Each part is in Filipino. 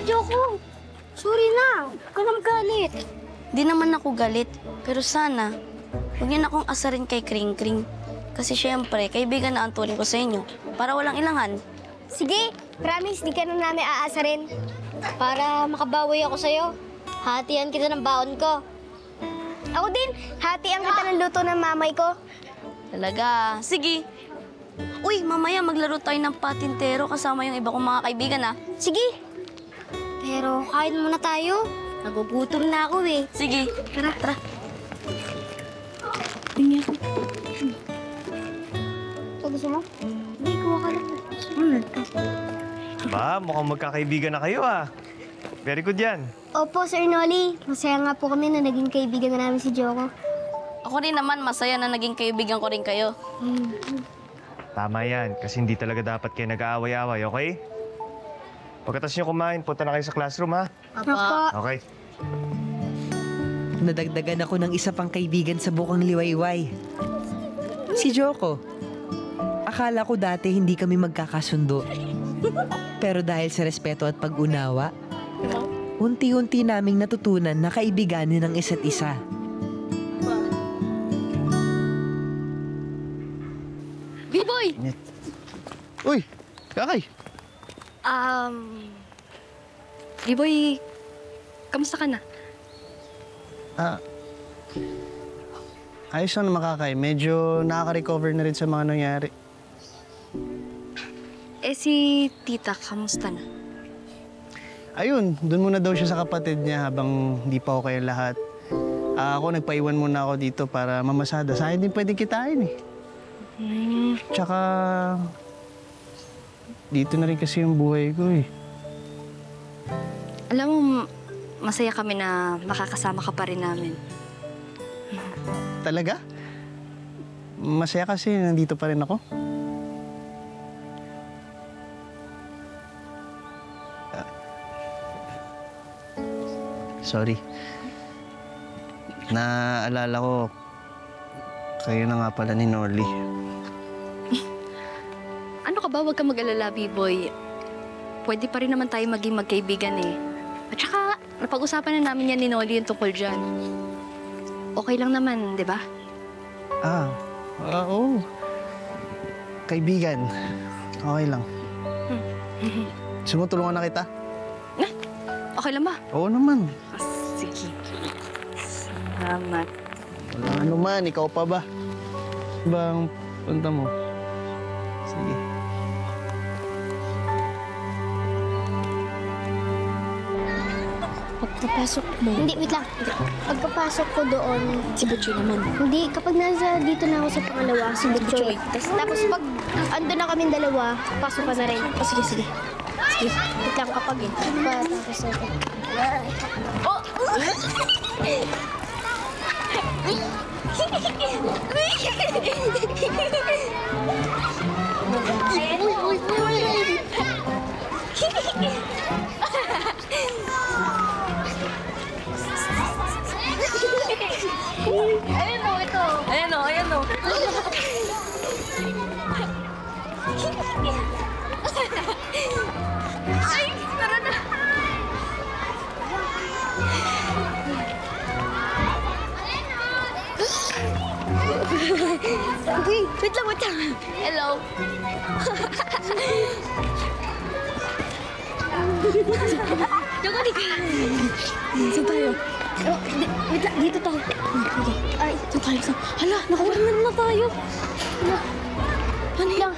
Joko, sorry na. Huwag ka na magalit. Di naman ako galit, pero sana, huwag niyo na akong asarin kay Kring Kring. Kasi syempre, kaibigan na ang turing ko sa inyo, para walang ilangan. Sige, promise, di ka na namin aasarin. Para makabawi ako sa'yo, hatian kita ng baon ko. Ako din, hatian kita ng luto ng mamay ko. Talaga? Sige. Uy, mamaya maglaro tayo ng patintero kasama yung iba kong mga kaibigan, ah. Sige. Pero kain muna tayo. Nagugutom na ako eh. Sige. Tara. Tara. Tingnan ko. Ito gusto mo? Hindi, kuha ka lang. Ba, mukhang magkakaibigan na kayo ah. Very good yan. Opo, Sir Noli. Masaya nga po kami na naging kaibigan na namin si Joko. Ako rin naman, masaya na naging kaibigan ko rin kayo. Tama yan, kasi hindi talaga dapat kayo nag-aaway-aaway, okay? Pagkatapos nyo kumain, punta na kayo sa classroom, ha? Opo. Okay. Nadagdagan ako ng isa pang kaibigan sa bukang liwayway. Si Joko. Akala ko dati hindi kami magkakasundo. Pero dahil sa respeto at pag-unawa, unti-unti naming natutunan na kaibiganin ang isa't isa. B-boy! Uy, Kakay. B-boy, kamusta ka na? Ayos lang naman, Kakay. Medyo nakaka-recover na rin sa mga nangyari. Eh, si tita, kamusta na? Ayun, doon muna daw siya sa kapatid niya habang hindi pa okay lahat. Ako, nagpaiwan muna ako dito para mamasada. Sayang din pwedeng kitain eh. Tsaka, dito na rin kasi yung buhay ko eh. Alam mo, masaya kami na makakasama ka pa rin namin. Talaga? Masaya kasi nandito pa rin ako. Sorry. Naalala ko, kayo na nga pala ni Norly. Ano ka ba? Huwag ka mag-alala, B-boy. Pwede pa rin naman tayo maging magkaibigan eh. At saka, napag-usapan na namin yan ni Noli yung tungkol dyan. Okay lang naman, di ba? Oo. Kaibigan. Okay lang. Sumutulungan na kita? Okay lang ba? Oo naman. Sige. Salamat. Wala ano man, ikaw pa ba? Bang punta mo? Sige. Pagkapasok mo. Hindi, wait lang. Pagkapasok ko doon. Si Butchoy naman. Hindi, kapag nasa dito na ako sa pangalawa, si Butchoy. Tapos pag ando na kaming dalawa, pasok ka na rin. O sige, sige. Sige, wait lang kapag eh. Tapos ako. Oh! Ayun o, ito. Ayan o, ayan o. Ay, tara na. Uy, wait lang, wait lang. Hello. Joko, di ka. Saan tayo? Oh, wait lang, dito tayo. Ay, saan tayo? Hala, nakuha na tayo. Ano yan?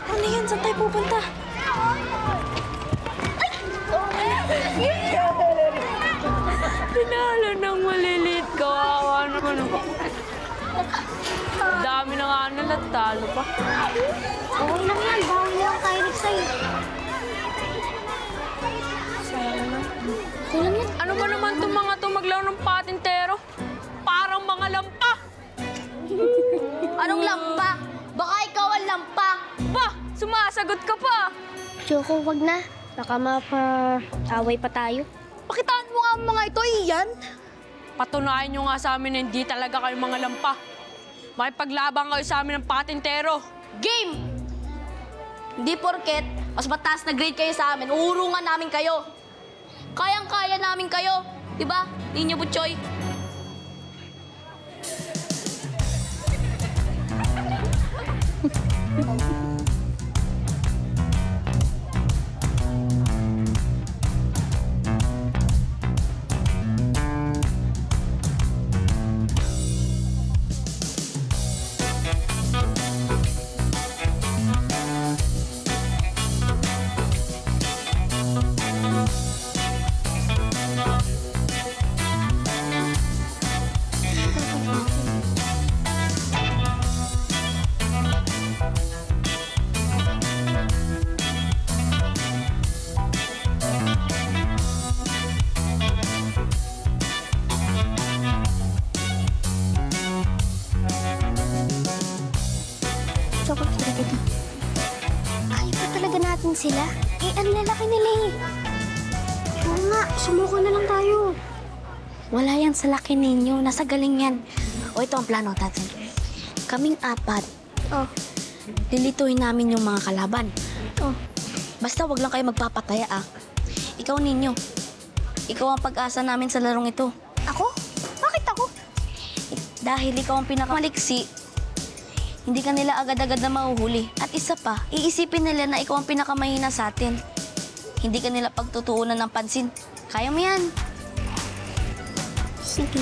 Ano yan? Saan tayo pupunta? Pinalo ng malilit. Kawawa naman ako. Dami na nga nalatalo pa. Okay lang yan, bawal lang tayo next time. Okay lang yan. Ano ba naman itong mga to maglaro ng patintero? Parang mga lampa. Anong lampa? Baka ikaw ang lampa. Ba, sumasagot ka pa. Joko, wag na. Baka mapa-away pa tayo. Pakitaan mo nga ang mga ito, iyan. Patunayan nyo nga sa amin na hindi talaga kayo mga lampa. Makipaglabang kayo sa amin ng patintero. Game! Hindi porket mas mataas na grade kayo sa amin, uurungan namin kayo. Kayang-kaya namin kayo. Diba, Ninyo Butchoy? Chocolate talaga ito. Kaya pa talaga natin sila? Eh, ang lalaki nila eh. Oo nga, sumuko na lang tayo. Wala yan sa laki ninyo. Nasa galing yan. O ito ang plano natin. Kaming apat, Oh, lilituin namin yung mga kalaban. oh. Basta wag lang kayo magpapataya ah. Ikaw ninyo. Ikaw ang pag-asa namin sa larong ito. Ako? Bakit ako? Dahil ikaw ang pinakamaliksi, hindi ka nila agad-agad na mahuhuli. At isa pa, iisipin nila na ikaw ang pinakamahina sa atin. Hindi ka nila pagtutuunan ng pansin. Kaya mo yan. Sige.